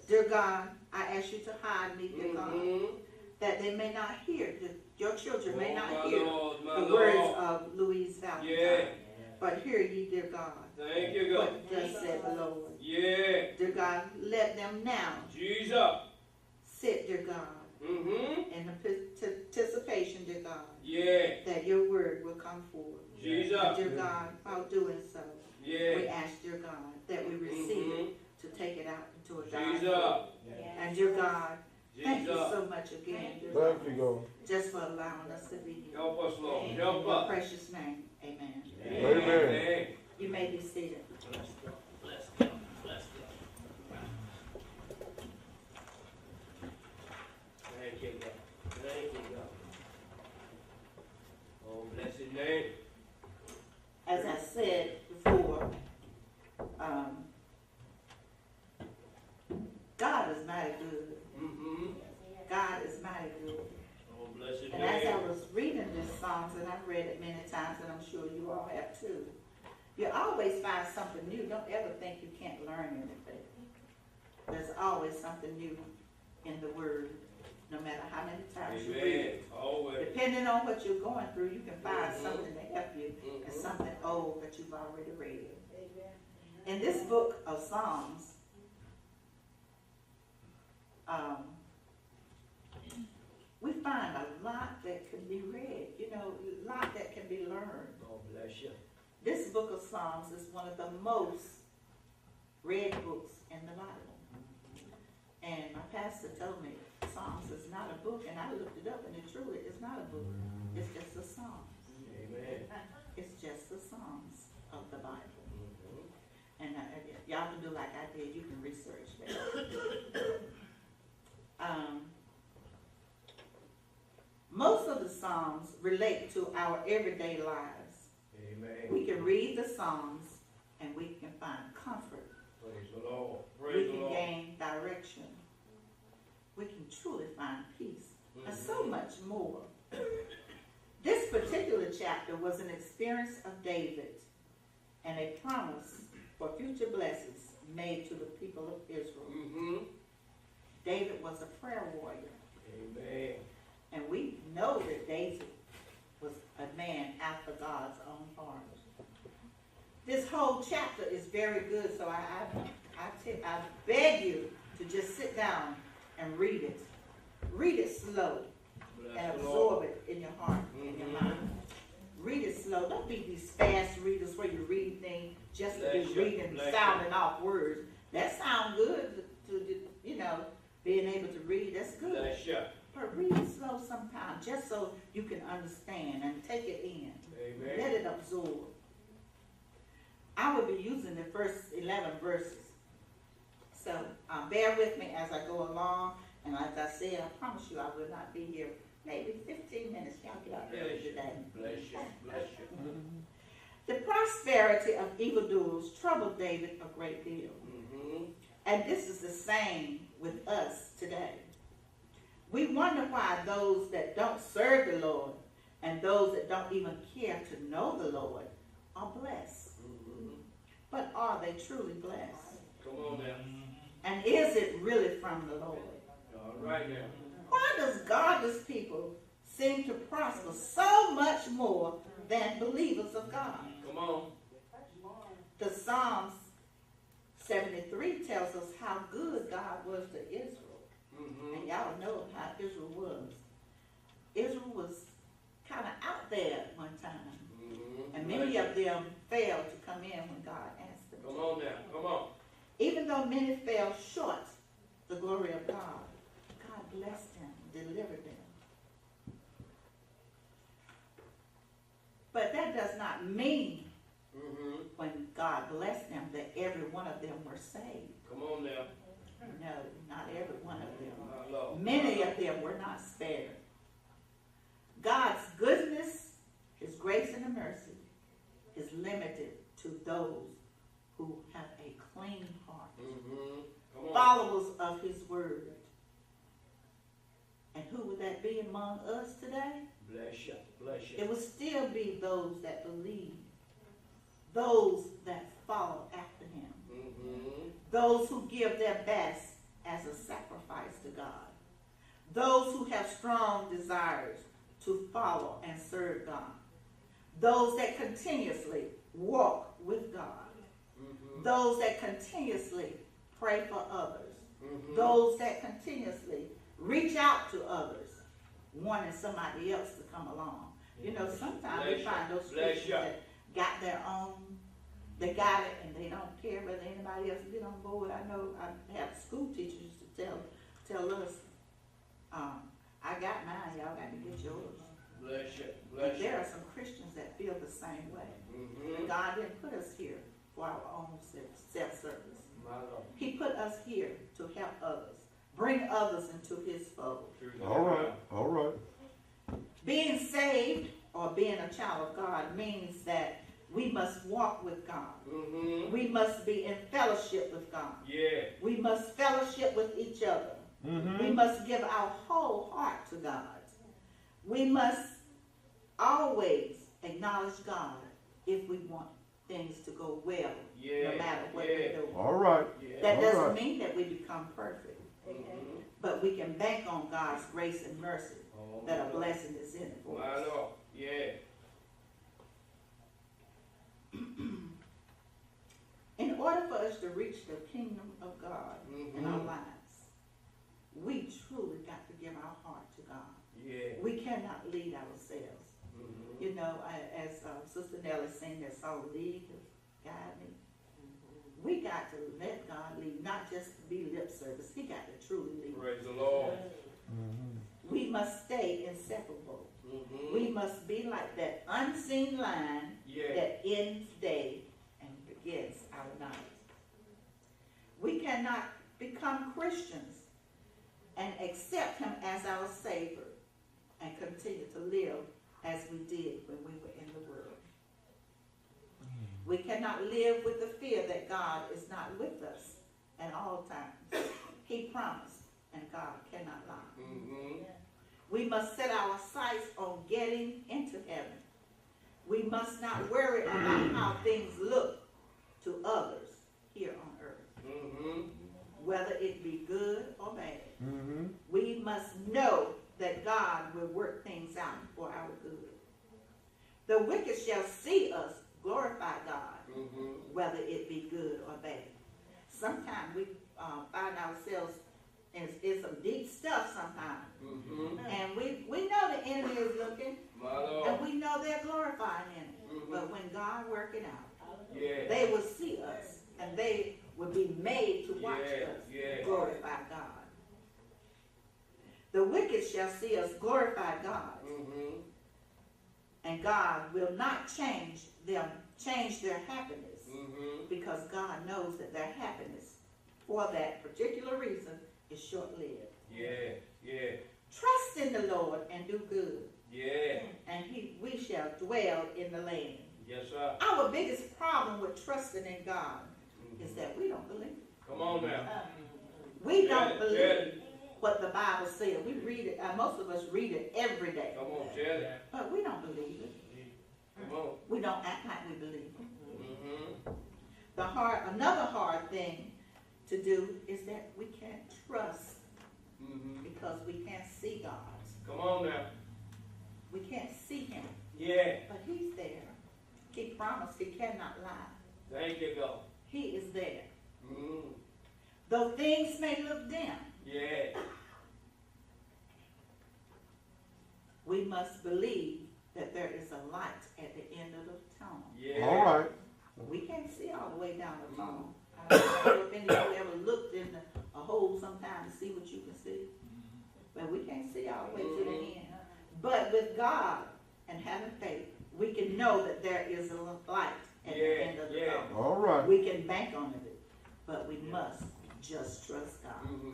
Dear God, I ask you to hide me, dear God, that they may not hear, your children may not hear the words of Louise Valentine. Yeah. But hear ye, dear God. Thank you, God. What thus said the Lord. Yeah. Dear God, let them now Jesus. sit, dear God, in anticipation, dear God, Yeah. that your word will come forth. Jesus. And dear God, while doing so, Yeah. we ask, dear God, that we receive it to take it out into a Jesus. God. And dear God, thank you Jesus. so much again, dear Thank God, you, God. just for allowing us to be here. Help us, Lord. In Help your us. precious name, amen. Amen. You may be seated. Bless God. Bless God. Bless God. Thank you, God. Thank you, God. Oh, bless his name. As I said before, God is mighty good. God is mighty good. Oh, bless his And as I name. was reading this Psalms, and I've read it many times, and I'm sure you all have too, you always find something new. Don't ever think you can't learn anything. There's always something new in the Word, no matter how many times you read Amen. it. Always. Depending on what you're going through, you can find something to help you and something old that you've already read. In this book of Psalms, we find a lot that can be read, a lot that can be learned. Oh, bless you. This book of Psalms is one of the most read books in the Bible. And my pastor told me Psalms is not a book, and I looked it up, and it truly is not a book. It's just the Psalms. Amen. It's just the Psalms of the Bible. And y'all can do like I did. You can research that. Most of the Psalms relate to our everyday lives. Amen. We can read the Psalms and we can find comfort. Praise the Lord. We Praise the can Lord. gain direction. We can truly find peace. And so much more. This particular chapter was an experience of David and a promise for future blessings made to the people of Israel. David was a prayer warrior. Amen. And we know that David was a man after God's own heart. This whole chapter is very good, so I beg you to just sit down and read it. Read it slow and absorb it in your heart, in your mind. Read it slow. Don't be these fast readers where you read things just to be reading and sounding off words. That sounds good to being able to read. That's good. Bless you. But read it slow sometimes, just so you can understand and take it in. Amen. Let it absorb. I will be using the first 11 verses. So bear with me as I go along. And as I said, I promise you I will not be here maybe 15 minutes. Y'all get out there today. Bless you. Bless you. The prosperity of evildoers troubled David a great deal. And this is the same with us today. We wonder why those that don't serve the Lord and those that don't even care to know the Lord are blessed. But are they truly blessed? Come on now. And is it really from the Lord? All right now. Why does godless people seem to prosper so much more than believers of God? Come on. The Psalms 73 tells us how good God was to Israel. And y'all know how Israel was. Israel was kind of out there at one time. And many of them failed to come in when God asked them to. Come on now. Come on. Even though many fell short the glory of God, God blessed them, delivered them. But that does not mean when God blessed them that every one of them were saved. Come on now. No, not every one of them. My Lord. Many of them were not spared. God's goodness, His grace and mercy is limited to those who have a clean heart, Come on. followers of His word. And who would that be among us today? Bless you. Bless you. It would still be those that believe, those that follow after Him, those who give their best as as a sacrifice to God. Those who have strong desires to follow and serve God. Those that continuously walk with God. Mm-hmm. Those that continuously pray for others. Mm-hmm. Those that continuously reach out to others, wanting somebody else to come along. You know, sometimes we find those Christians that got their own, they got it and they don't care whether anybody else get on board. I know I have school teachers used to tell us, I got mine, y'all got to get yours. Bless you. And Bless you. there are some Christians that feel the same way. Mm-hmm. And God didn't put us here for our own self-service. My Lord. He put us here to help others, bring others into his fold. All right, all right. Being saved or being a child of God means that we must walk with God. Mm-hmm. We must be in fellowship with God. Yeah. We must fellowship with each other. Mm-hmm. We must give our whole heart to God. We must always acknowledge God if we want things to go well, Yeah. no matter what we're doing. All right. Yeah. That All doesn't right. mean that we become perfect, Mm-hmm. but we can bank on God's grace and mercy Oh, that a my blessing is in it for My us. Lord. Yeah. In order for us to reach the kingdom of God in our Mm-hmm. lives, we truly got to give our heart to God. Yeah. We cannot lead ourselves. Mm-hmm. You know, as Sister Nellie sang that song, "Lead, Guide Me." We got to let God lead, not just be lip service. He got to truly lead. Praise the Lord. Mm-hmm. We must stay inseparable. Mm-hmm. We must be like that unseen line Yeah. that ends day and begins our night. We cannot become Christians and accept him as our Savior and continue to live as we did when we were in the world. We cannot live with the fear that God is not with us at all times. He promised, and God cannot lie. Mm-hmm. We must set our sights on getting into heaven. We must not worry about how things look to others here on earth, Mm-hmm. whether it be good or bad. Mm-hmm. We must know that God will work things out for our good. The wicked shall see us glorify God, Mm-hmm. whether it be good or bad. Sometimes we find ourselves in some deep stuff sometimes. Mm-hmm. And we know the enemy is looking, My Lord. and we know they're glorifying him. Mhm. But when God work it out, Yeah. they will see us, and they will be made to watch Yeah, us yeah. glorify God. The wicked shall see us glorify God, Mm-hmm. and God will not change their happiness, Mm-hmm. because God knows that their happiness for that particular reason is short-lived. Yeah. Yeah. Trust in the Lord and do good, Yeah. and we shall dwell in the land. Yes, sir. Our biggest problem with trusting in God is Mhm. that we don't believe. Come on now. We Tell don't it, tell believe it. what the Bible says. We read it, most of us read it every day, Come on, tell it. but we don't believe it. Come on. We don't act like we believe it. Mm-hmm. Another hard thing to do is that we can't trust Mm-hmm. because we can't see God. Come on now. We can't see him, Yeah. but he's there. He promised he cannot lie. Thank you, God. He is there. Mm-hmm. Though things may look dim, Yeah. we must believe that there is a light at the end of the tunnel. Yeah. All right. We can't see all the way down the tunnel. I don't know if any of you ever looked in a hole sometime to see what you can see. But we can't see all the way to the end. But with God and having faith, we can know that there is a light at the end of the Yeah. tunnel. All right. We can bank on it, but we must just trust God. Mm-hmm.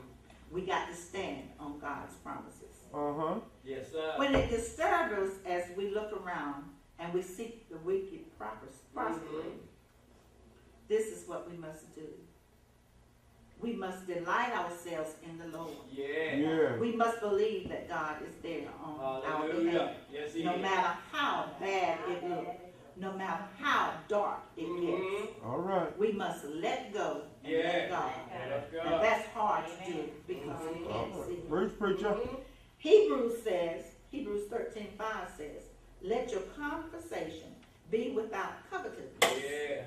We got to stand on God's promises. Uh-huh. Yes, sir. When it disturbs us as we look around and we seek the wicked prospering, this is what we must do. We must delight ourselves in the Lord. Yeah. Yeah. We must believe that God is there on our behalf. Hallelujah. Yes, he No is. matter how bad it looks, no matter how dark it gets. All right. We must let go and Yeah. let God. Let's And go. that's hard to do because we All can't see. right. Preach, preacher. Hebrews 13:5 says, let your conversation be without covetousness. Yeah.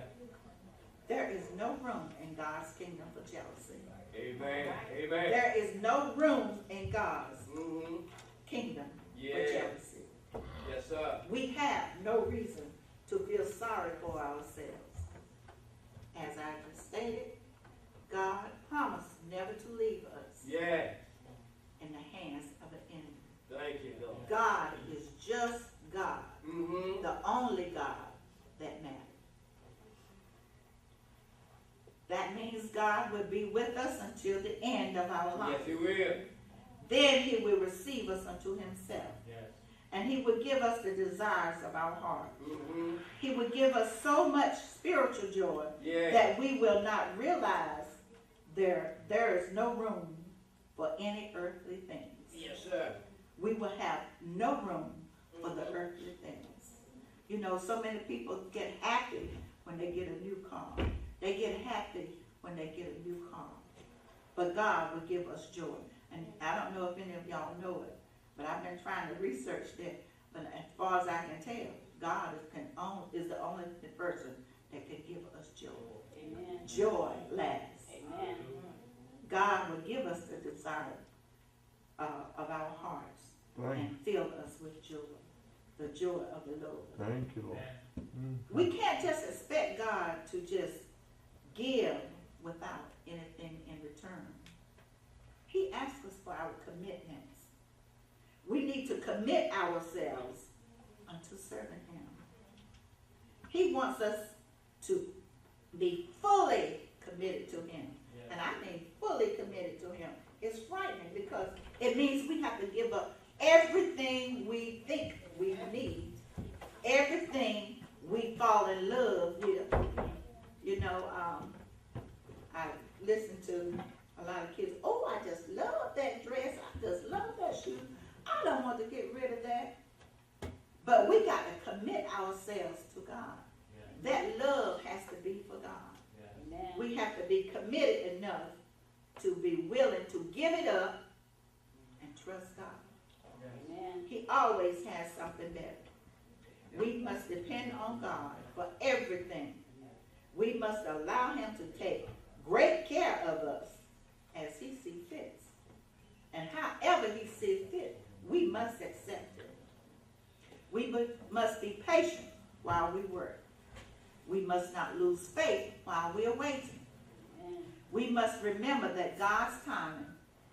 There is no room in God's kingdom for jealousy. Amen. Amen. There is no room in God's Mm-hmm. kingdom for Yeah. jealousy. Yes, sir. We have no reason to feel sorry for ourselves. As I just stated, God promised never to leave us Yeah. in the hands of an enemy. Thank you, Lord. God is just God, Mm-hmm. the only God that matters. That means God will be with us until the end of our life. Yes, He will. Then He will receive us unto Himself. Yes. And He will give us the desires of our heart. Mm-hmm. He will give us so much spiritual joy Yeah. that we will not realize there is no room for any earthly things. Yes, sir. We will have no room for the earthly things. You know, so many people get happy when they get a new car. They get happy when they get a new car. But God will give us joy. And I don't know if any of y'all know it, but I've been trying to research that. But as far as I can tell, God is the only person that can give us joy. Amen. Joy lasts. Amen. God will give us the desire of our hearts Thank, and fill us with joy, the joy of the Lord. thank you, Lord. Mm. We can't just expect God to just give without anything in return. He asks us for our commitments. We need to commit ourselves unto serving Him. He wants us to be fully committed to Him. And I mean fully committed to Him. It's frightening because it means we have to give up everything we think we need, everything we fall in love with. You know, I listen to a lot of kids, oh, I just love that dress, I just love that shoe, I don't want to get rid of that. But we got to commit ourselves to God. That love has to be for God. Amen. We have to be committed enough to be willing to give it up and trust God. Amen. He always has something better. We must depend on God for everything. We must allow Him to take great care of us as He sees fit. And however He sees fit, we must accept it. We must be patient while we work. We must not lose faith while we are waiting. Amen. We must remember that God's timing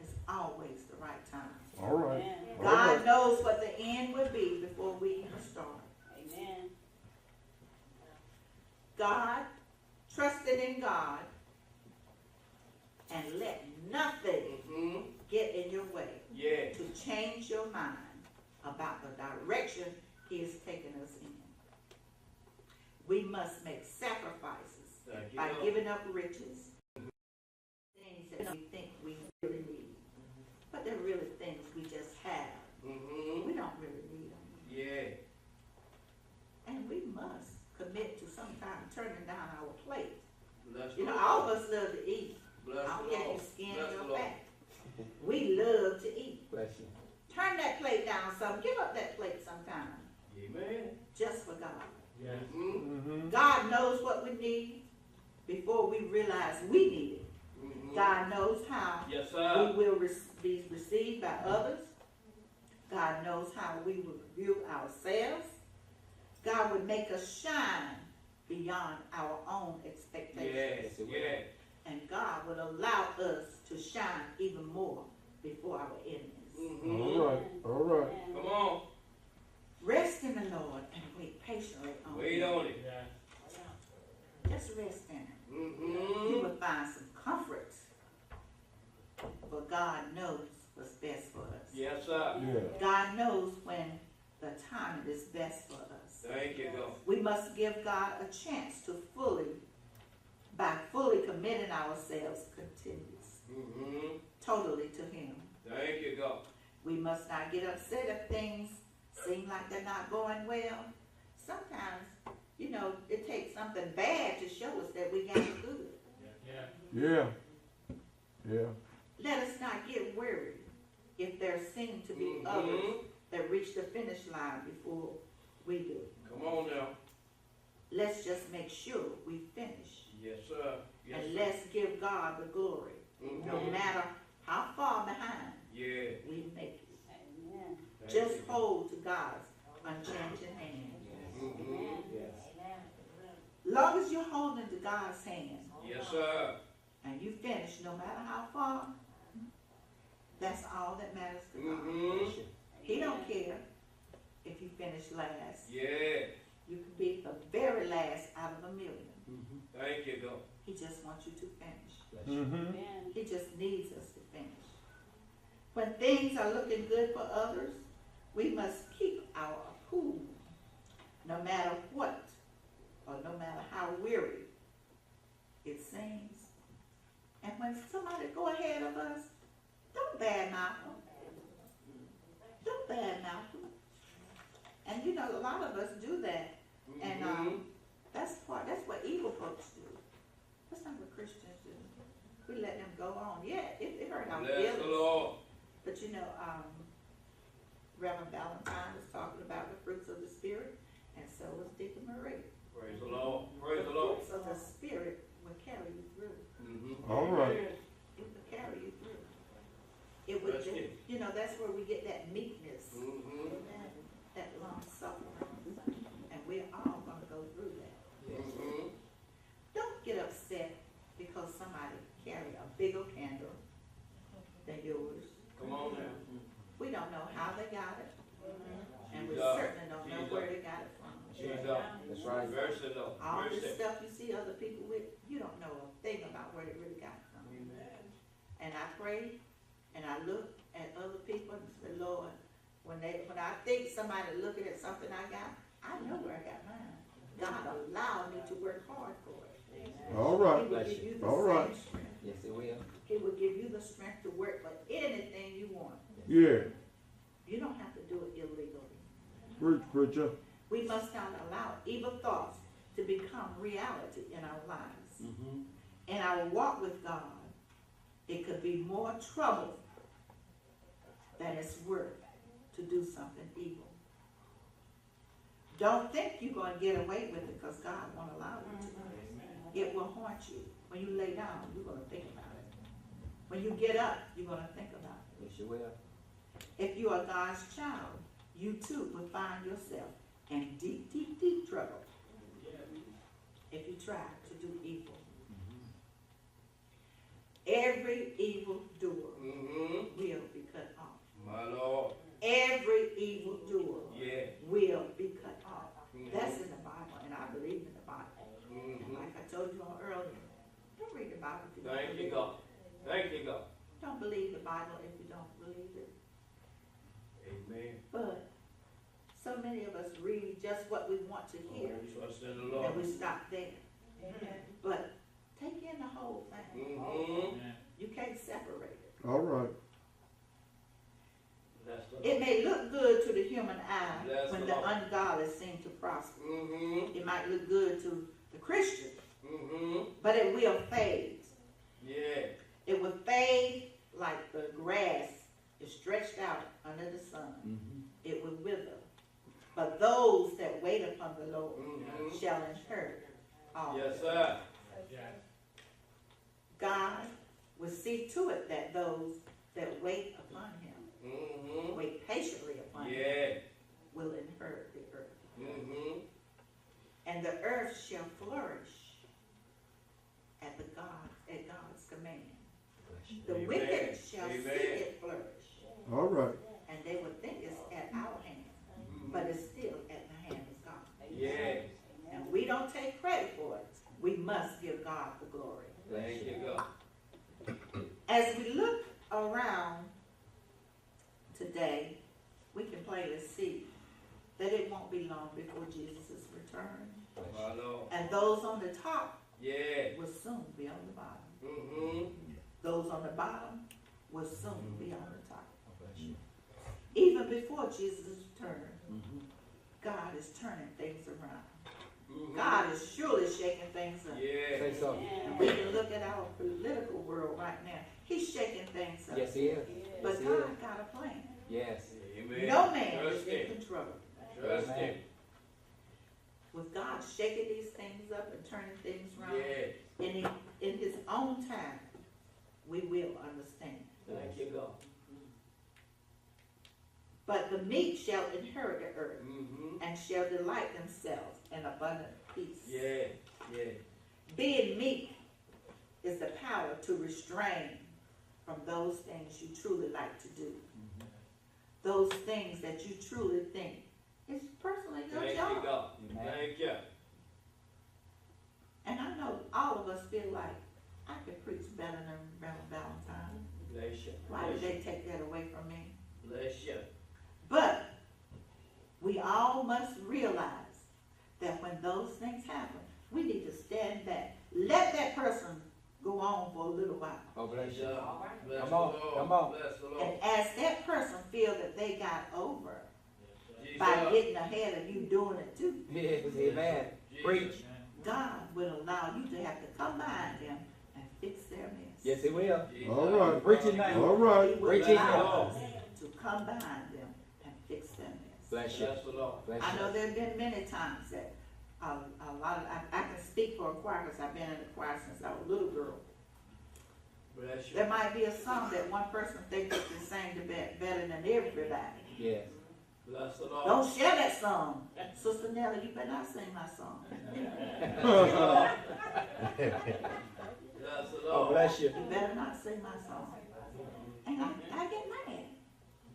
is always the right time. All right. Amen. All God right. knows what the end will be before we even start. Amen. God, trusted in God, and let nothing Mm-hmm. get in your way Yeah. to change your mind about the direction He is taking us in. We must make sacrifices Thank you, by Lord. giving up riches, things that we think we really need, but they're really things we just have. Mm-hmm. We don't really need them. Yeah. And we must commit to sometimes turning down our plate. Bless You the know, Lord. all of us love to eat. Bless I don't the care if Lord. you skin Bless the your Lord. fat. We love to eat. Bless you. Turn that plate down some. Give up that plate sometime. Amen. Just for God. Mm-hmm. Mm-hmm. God knows what we need before we realize we need it. Mm-hmm. God knows how Yes, we sir. will be received by others. God knows how we will view ourselves. God would make us shine beyond our own expectations. Yes. Yeah. And God will allow us to shine even more before our enemies. Mm-hmm. All right. All right. Amen. Come on. Rest in the Lord and wait patiently on Wait Him. on it. Just rest in Him. You Mm-hmm. will find some comfort. For God knows what's best for us. Yes, sir. Yeah. God knows when the timing is best for us. Thank you, God. We must give God a chance to fully committing ourselves Mm-hmm. totally to Him. Thank you, God. We must not get upset if things seem like they're not going well. Sometimes you know, it takes something bad to show us that we got it good. Yeah. Yeah. Let us not get worried if there seem to be others that reach the finish line before we do. Come on now. Let's just make sure we finish. Yes, sir. Yes, And sir. let's give God the glory. No matter how far behind Yeah. we make it. Amen. Thank Just you. hold to God's unchanging hand. Yes. Long as you're holding to God's hand Yes, sir. and you finish, no matter how far, that's all that matters to God. He don't care if you finish last. Yeah. You could be the very last out of a million. Thank you, God. He just wants you to finish. Mm-hmm. Amen. He just needs us to finish. When things are looking good for others, we must keep our cool, no matter what, or no matter how weary it seems. And when somebody go ahead of us, don't badmouth them. Don't badmouth them. And you know, a lot of us do that. And that's what evil folks do. That's not what Christians do. We let them go on. Yeah, it hurt our Bless the feelings. Lord. But you know, Reverend Valentine was talking about the fruits of the Spirit, and so was Deacon Marie. Praise the Lord. Praise the Lord. fruits of the Spirit will carry you through. All right. It will carry you through. It would, That's it. you know, that's where we get that meekness, Mm-hmm. that long suffering, and we're all gonna go through that. Mm-hmm. Don't get upset because somebody carry a bigger candle than yours. Come on now. We don't know how they got it, and we Jesus. certainly don't know Jesus. where they got it from. Jesus. That's right. Mercy, Lord. All this Mercy. stuff you see other people with, you don't know a thing about where they really got it from. And I pray, and I look at other people and say, Lord, when I think somebody looking at something I got, I know where I got mine. God allowed me to work hard for it. All He right. will Bless give you. you the All right. same strength. Yes, it will. He will give you the strength to work for anything you want. Yeah. You don't have to do it illegally. Preach, preacher. We must not allow evil thoughts to become reality in our lives. Mm-hmm. In our walk with God, it could be more trouble than it's worth to do something evil. Don't think you're going to get away with it because God won't allow you to. It will haunt you. When you lay down, you're going to think about it. When you get up, you're going to think about it. Yes, you will. If you are God's child, you too will find yourself in deep, deep, deep trouble if you try to do evil. Every evil doer Mm-hmm. will be cut off. My Lord. Every evil doer Yeah. will be cut off. Mhm. That's in the Bible, and I believe in the Bible. Mm-hmm. Like I told you on earlier, don't read the Bible if you don't Thank you, believe it. God. Thank you, God. Don't believe the Bible if you don't believe it. Amen. But so many of us read just what we want to hear, Trust in the and Lord. we stop there. But take in the whole thing. Mm-hmm. You can't separate it. All right. Bless the It Lord. may look good to the human eye Bless when the the Lord. ungodly seem to prosper. Mm-hmm. It might look good to the Christian, Mm-hmm. but it will fade. Yeah. It will fade like the grass is stretched out under the sun. Mm-hmm. It will wither. But those that wait upon the Lord Mm-hmm. shall inherit all. Yes, sir. God will see to it that those that wait upon him, Mm-hmm. wait patiently upon him, Yeah. will inherit the earth. Mm-hmm. And the earth shall flourish at God's command. The Amen. wicked shall see Amen. it flourish, All right. and they would think it's at our hand, but it's still at the hand of God. Yeah. And we don't take credit for it. We must give God the glory. Thank you, God. As we look around today, we can plainly see that it won't be long before Jesus' return. My Lord. And those on the top Yeah. will soon be on the bottom. Mm-hmm. Those on the bottom will soon be on the top. Bless you. Even before Jesus' return, Mm-hmm. God is turning things around. God is surely shaking things up. Yeah. Say so. And we can look at our political world right now. He's shaking things up. Yes, he is. But Yes, he God is. got a plan. Yes. Amen. No man Trust is in him. control. Trust him. With God shaking these things up and turning things around Yeah. in his own time, we will understand. Thank you, God. But the meek shall inherit the earth Mm-hmm. and shall delight themselves in abundant peace. Yeah. Yeah. Being meek is the power to restrain from those things you truly like to do. Those things that you truly think is personally your Thank you, job. God. Amen. Thank you. And I know all of us feel like I could preach better than Reverend Valentine. Bless you. Why did they take that away from me? Bless you. But we all must realize that when those things happen, we need to stand back. Let that person go on for a little while. Oh, bless Bless you. you. Bless Come the on, Lord. come on. Bless the And Lord. as that person feel that they got over Jesus. by getting ahead of you doing it too, Yes, amen. Jesus. Preach. God will allow you to have to come behind them and fix their mess. Yes, he will. Jesus. All right. Preach it now. All He right. will Preach it allow now. us to come behind them and fix their mess. Bless you. Bless the Lord. Bless I know you. there have been many times that a lot of, I can speak for a choir because I've been in the choir since I was a little girl. Bless you. There might be a song that one person thinks they can sing the better than everybody. Yes. Bless the Lord. Don't share that song. Sister Nellie, you better not sing my song. Bless the Oh, Lord. bless you. You better not sing my song. And I get mad.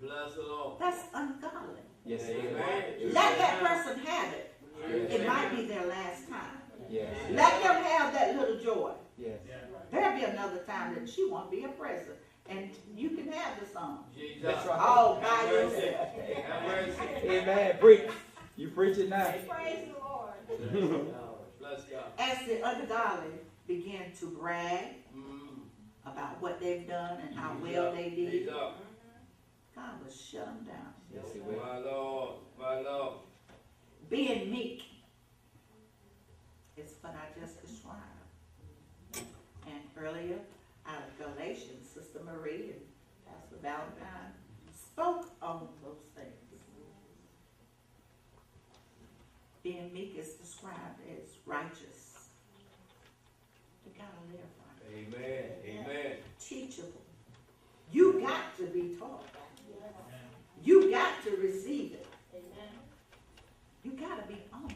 Bless the Lord. That's ungodly. Yes, it Amen. is. Let that person have it. Yes. It might be their last time. Yes. Let them have that little joy. Yes. There'll be another time that she won't be a present. And you can have the song. Jesus. That's right. All by Have mercy. yourself. Have mercy. Amen. Preach. You preach it now. Praise the Lord. Bless God. Bless God. As the ungodly begin to brag Mm. about what they've done and how well they did, Jesus. God will shut them down. Yes, he will. My Lord. My Lord. Being meek is what I just described. And earlier, out of Galatians, Sister Marie and Pastor Valentine spoke on those things. Being meek is described as righteous. You gotta live right. Amen. Amen. Teachable. You got to be taught. You got to receive it. You got to be humble.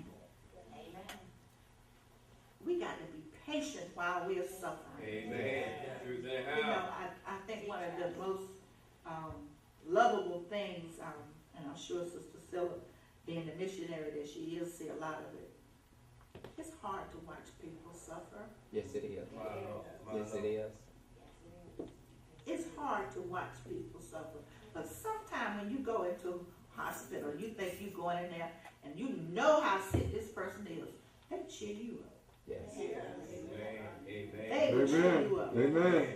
We got to be patient while we're suffering. Amen. Truth in the You know, house. I think one of the most lovable things, and I'm sure Sister Scylla, being the missionary that she is, see a lot of it. It's hard to watch people suffer. Yes, it is. My Lord. My Yes, it Lord. is. It's hard to watch people suffer. But sometimes when you go into hospital, you think you're going in there and you know how sick this person is, they cheer you up. Yes. Amen. Amen. They will cheer Amen. you up. Amen.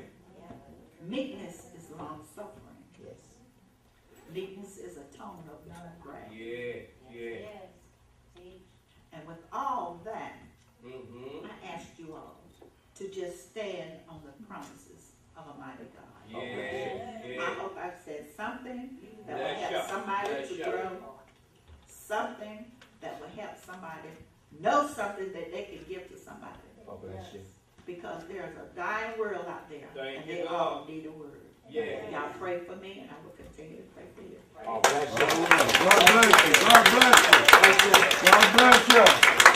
Meekness is long suffering. Yes. Meekness is a tone of non grace. Yeah. Yeah. And with all that, Mm-hmm. I ask you all to just stand on the promises of a mighty God. Yeah. I Yeah. hope I've said something that will Bless help you. somebody Bless to you. grow. Something that will help somebody know something that they can give to somebody. Oh, bless you. Because there's a dying world out there, Thank and you, they God. all need a word. Yeah. Y'all pray for me, and I will continue to pray for you. Oh, bless you. God bless you. God bless you. God bless you.